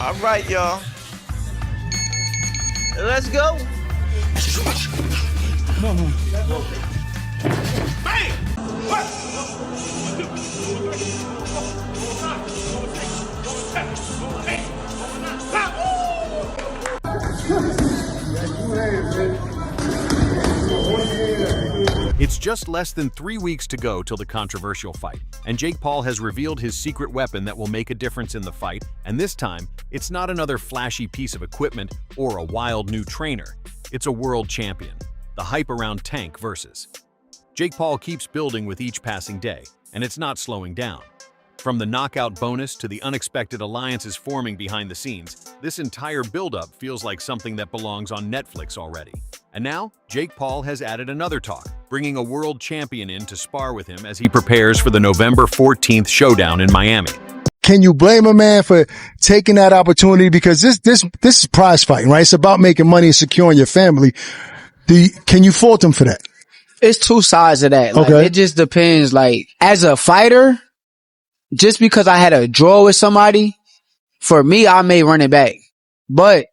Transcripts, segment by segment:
All right, y'all. Let's go. Bang! What? It's just less than 3 weeks to go till the controversial fight, and Jake Paul has revealed his secret weapon that will make a difference in the fight, and this time, it's not another flashy piece of equipment or a wild new trainer. It's a world champion. The hype around Tank versus. Jake Paul keeps building with each passing day, and it's not slowing down. From the knockout bonus to the unexpected alliances forming behind the scenes, this entire build-up feels like something that belongs on Netflix already. And now, Jake Paul has added another talk, bringing a world champion in to spar with him as he prepares for the November 14th showdown in Miami. Can you blame a man for taking that opportunity? Because this is prize fighting, right? It's about making money and securing your family. Can you fault him for that? It's two sides of that. Like, okay. It just depends. Like, as a fighter, just because I had a draw with somebody, for me, I may run it back. But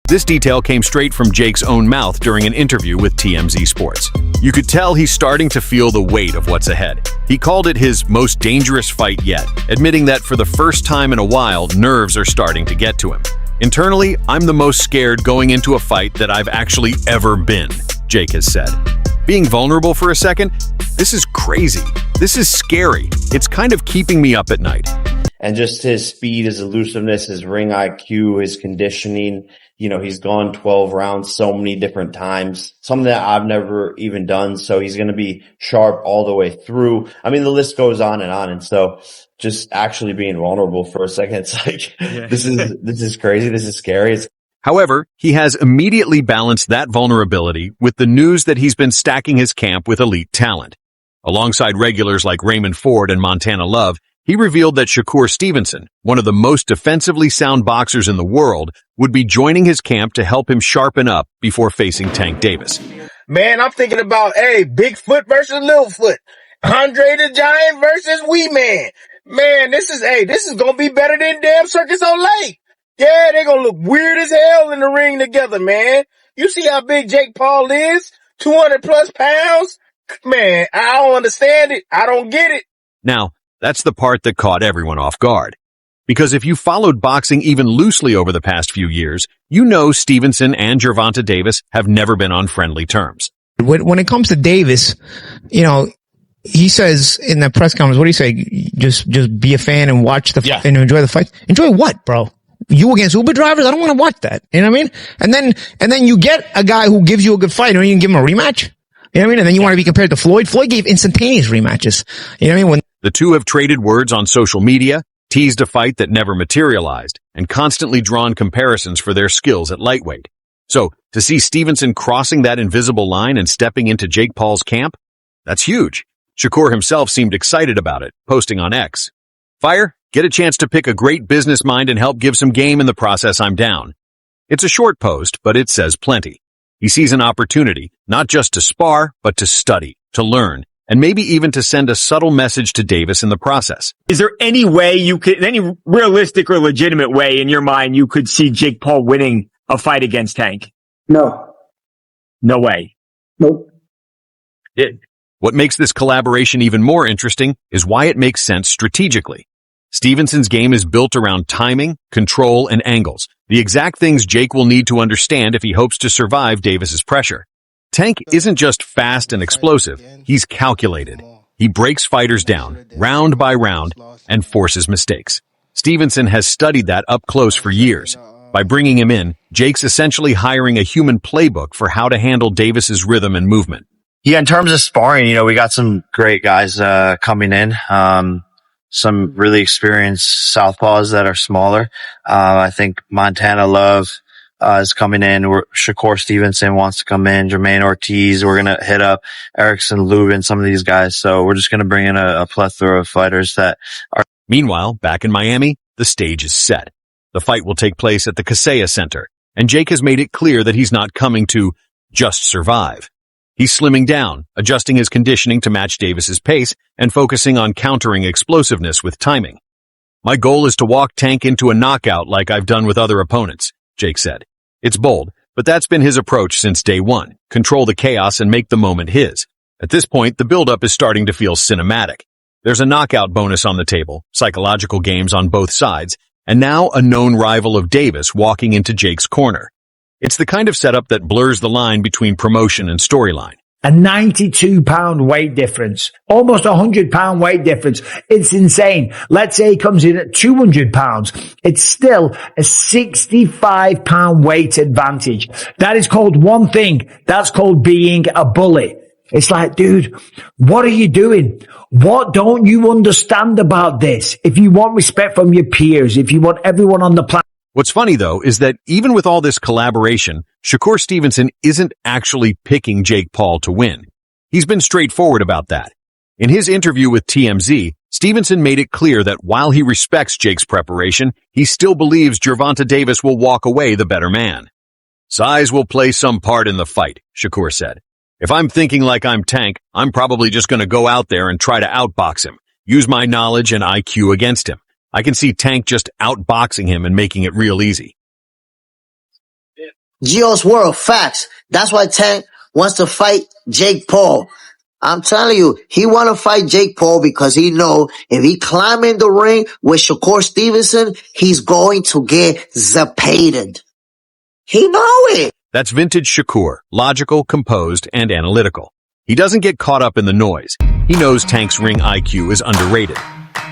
this detail came straight from Jake's own mouth during an interview with TMZ Sports. You could tell he's starting to feel the weight of what's ahead. He called it his most dangerous fight yet, admitting that for the first time in a while, nerves are starting to get to him. Internally, I'm the most scared going into a fight that I've actually ever been, Jake has said. Being vulnerable for a second, this is crazy. This is scary. It's kind of keeping me up at night. And just his speed, his elusiveness, his ring IQ, his conditioning. You know, he's gone 12 rounds so many different times, something that I've never even done. So he's going to be sharp all the way through. I mean, the list goes on. And so just actually being vulnerable for a second, it's like, this is crazy. This is scary. However, he has immediately balanced that vulnerability with the news that he's been stacking his camp with elite talent. Alongside regulars like Raymond Ford and Montana Love, he revealed that Shakur Stevenson, one of the most defensively sound boxers in the world, would be joining his camp to help him sharpen up before facing Tank Davis. Man, I'm thinking about, Bigfoot versus Littlefoot. Andre the Giant versus Wee Man. Man, this is gonna be better than damn Circus on Lake. Yeah, they're gonna look weird as hell in the ring together, man. You see how big Jake Paul is? 200 plus pounds? Man, I don't understand it. I don't get it. Now, that's the part that caught everyone off guard. Because if you followed boxing even loosely over the past few years, you know Stevenson and Gervonta Davis have never been on friendly terms. When it comes to Davis, he says in the press conference, what do you say? Just be a fan and watch and enjoy the fight. Enjoy what, bro? You against Uber drivers? I don't want to watch that. You know what I mean? And then you get a guy who gives you a good fight, and you can give him a rematch. You know what I mean? And then you want to be compared to Floyd. Floyd gave instantaneous rematches. You know what I mean? The two have traded words on social media, teased a fight that never materialized, and constantly drawn comparisons for their skills at lightweight. So, to see Stevenson crossing that invisible line and stepping into Jake Paul's camp, that's huge. Shakur himself seemed excited about it, posting on X. Fire, get a chance to pick a great business mind and help give some game in the process, I'm down. It's a short post, but it says plenty. He sees an opportunity, not just to spar, but to study, to learn, and maybe even to send a subtle message to Davis in the process. Is there any way any realistic or legitimate way in your mind you could see Jake Paul winning a fight against Tank? No. No way. Nope. What makes this collaboration even more interesting is why it makes sense strategically. Stevenson's game is built around timing, control, and angles, the exact things Jake will need to understand if he hopes to survive Davis's pressure. Tank isn't just fast and explosive, he's calculated. He breaks fighters down, round by round, and forces mistakes. Stevenson has studied that up close for years. By bringing him in, Jake's essentially hiring a human playbook for how to handle Davis's rhythm and movement. Yeah, in terms of sparring, we got some great guys coming in. Some really experienced southpaws that are smaller. I think Montana Love is coming in. Shakur Stevenson wants to come in. Jermaine Ortiz. We're going to hit up Erickson Lubin, some of these guys. So we're just going to bring in a plethora of fighters that are. Meanwhile, back in Miami, the stage is set. The fight will take place at the Kaseya Center, and Jake has made it clear that he's not coming to just survive. He's slimming down, adjusting his conditioning to match Davis's pace, and focusing on countering explosiveness with timing. My goal is to walk Tank into a knockout like I've done with other opponents, Jake said. It's bold, but that's been his approach since day one. Control the chaos and make the moment his. At this point, the build-up is starting to feel cinematic. There's a knockout bonus on the table, psychological games on both sides, and now a known rival of Davis walking into Jake's corner. It's the kind of setup that blurs the line between promotion and storyline. A 92-pound weight difference, almost a 100-pound weight difference. It's insane. Let's say he comes in at 200 pounds. It's still a 65-pound weight advantage. That is called one thing. That's called being a bully. It's like, dude, what are you doing? What don't you understand about this? If you want respect from your peers, if you want everyone on the planet. What's funny, though, is that even with all this collaboration, Shakur Stevenson isn't actually picking Jake Paul to win. He's been straightforward about that. In his interview with TMZ, Stevenson made it clear that while he respects Jake's preparation, he still believes Gervonta Davis will walk away the better man. Size will play some part in the fight, Shakur said. If I'm thinking like I'm Tank, I'm probably just going to go out there and try to outbox him, use my knowledge and IQ against him. I can see Tank just outboxing him and making it real easy. Geo's world, facts. That's why Tank wants to fight Jake Paul. I'm telling you, he want to fight Jake Paul because he know if he climb in the ring with Shakur Stevenson, he's going to get zapated. He know it. That's vintage Shakur, logical, composed, and analytical. He doesn't get caught up in the noise. He knows Tank's ring IQ is underrated.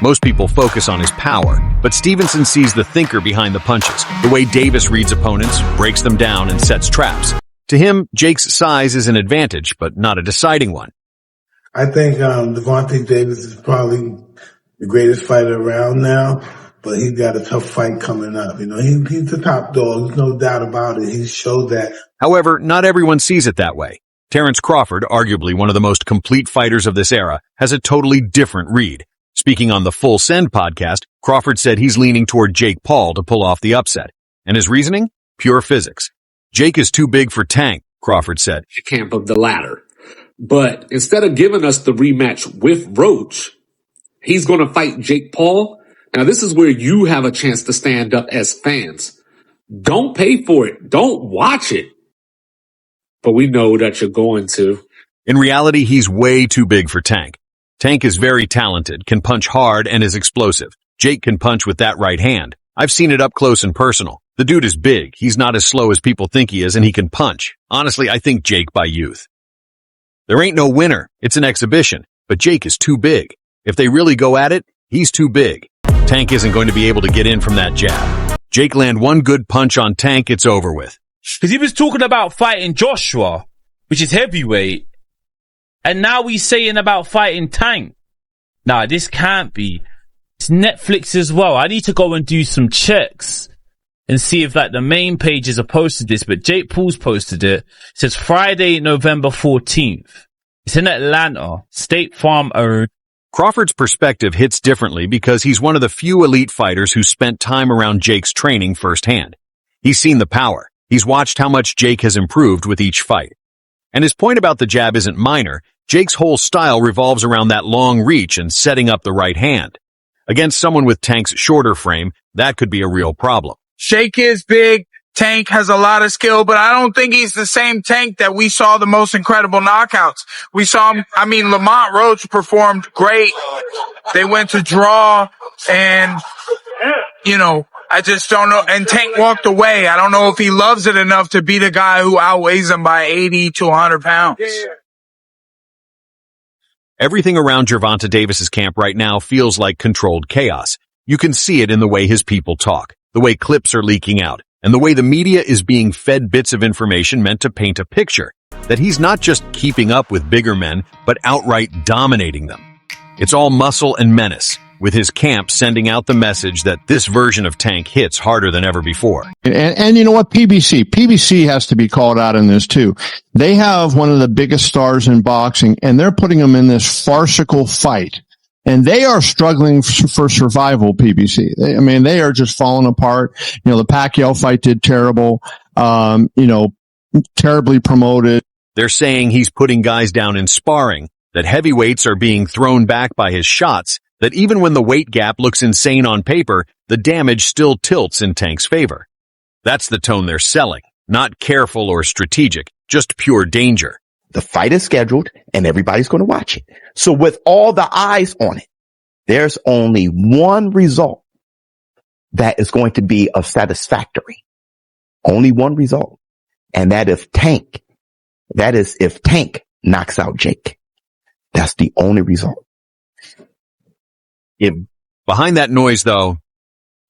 Most people focus on his power, but Stevenson sees the thinker behind the punches, the way Davis reads opponents, breaks them down, and sets traps. To him, Jake's size is an advantage, but not a deciding one. I think Gervonta Davis is probably the greatest fighter around now, but he's got a tough fight coming up. You know, he's the top dog. There's no doubt about it. He showed that. However, not everyone sees it that way. Terrence Crawford, arguably one of the most complete fighters of this era, has a totally different read. Speaking on the Full Send podcast, Crawford said he's leaning toward Jake Paul to pull off the upset. And his reasoning? Pure physics. Jake is too big for Tank, Crawford said. The camp of the latter. But instead of giving us the rematch with Roach, he's going to fight Jake Paul. Now, this is where you have a chance to stand up as fans. Don't pay for it. Don't watch it. But we know that you're going to. In reality, he's way too big for Tank. Tank is very talented, can punch hard, and is explosive. Jake can punch with that right hand. I've seen it up close and personal. The dude is big. He's not as slow as people think he is, and he can punch. Honestly, I think Jake by youth. There ain't no winner. It's an exhibition. But Jake is too big. If they really go at it, he's too big. Tank isn't going to be able to get in from that jab. Jake land one good punch on Tank, it's over with. Because he was talking about fighting Joshua, which is heavyweight. And now he's saying about fighting Tank. Nah, this can't be. It's Netflix as well. I need to go and do some checks and see if like the main pages have posted this. But Jake Paul's posted it. It says Friday, November 14th. It's in Atlanta. State Farm owned. Crawford's perspective hits differently because he's one of the few elite fighters who spent time around Jake's training firsthand. He's seen the power. He's watched how much Jake has improved with each fight. And his point about the jab isn't minor. Jake's whole style revolves around that long reach and setting up the right hand. Against someone with Tank's shorter frame, that could be a real problem. Jake is big. Tank has a lot of skill, but I don't think he's the same Tank that we saw the most incredible knockouts. We saw him, Lamont Roach performed great. They went to draw and, I just don't know. And Tank walked away. I don't know if he loves it enough to beat a guy who outweighs him by 80 to 100 pounds. Everything around Gervonta Davis's camp right now feels like controlled chaos. You can see it in the way his people talk, the way clips are leaking out, and the way the media is being fed bits of information meant to paint a picture that he's not just keeping up with bigger men, but outright dominating them. It's all muscle and menace, with his camp sending out the message that this version of Tank hits harder than ever before. And you know what? PBC has to be called out in this too. They have one of the biggest stars in boxing, and they're putting him in this farcical fight. And they are struggling for survival, PBC. They are just falling apart. The Pacquiao fight did terrible, terribly promoted. They're saying he's putting guys down in sparring, that heavyweights are being thrown back by his shots, that even when the weight gap looks insane on paper, the damage still tilts in Tank's favor. That's the tone they're selling, not careful or strategic, just pure danger. The fight is scheduled and everybody's going to watch it. So with all the eyes on it, there's only one result that is going to be of satisfactory. Only one result. And if Tank knocks out Jake. That's the only result. Behind that noise, though,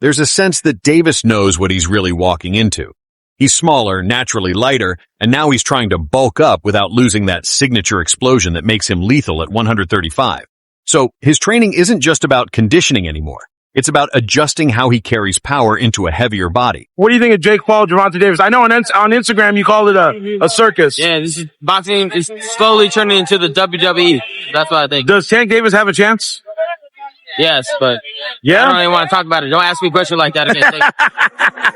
there's a sense that Davis knows what he's really walking into. He's smaller, naturally lighter, and now he's trying to bulk up without losing that signature explosion that makes him lethal at 135. So his training isn't just about conditioning anymore. It's about adjusting how he carries power into a heavier body. What do you think of Jake Paul, Gervonta Davis? I know on Instagram you call it a circus. Yeah, this is boxing is slowly turning into the WWE. That's what I think. Does Tank Davis have a chance? Yes, but yeah, I don't even want to talk about it. Don't ask me a question like that again.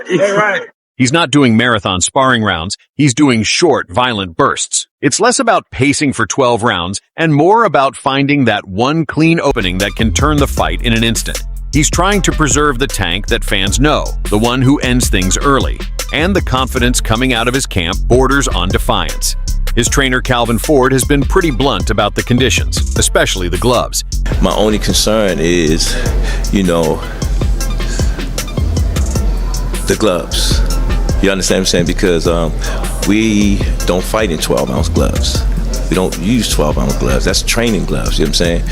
Yeah, right. He's not doing marathon sparring rounds. He's doing short, violent bursts. It's less about pacing for 12 rounds and more about finding that one clean opening that can turn the fight in an instant. He's trying to preserve the Tank that fans know, the one who ends things early, and the confidence coming out of his camp borders on defiance. His trainer Calvin Ford has been pretty blunt about the conditions, especially the gloves. My only concern is, the gloves. You understand what I'm saying? Because we don't fight in 12-ounce gloves. We don't use 12-ounce gloves. That's training gloves, you know what I'm saying?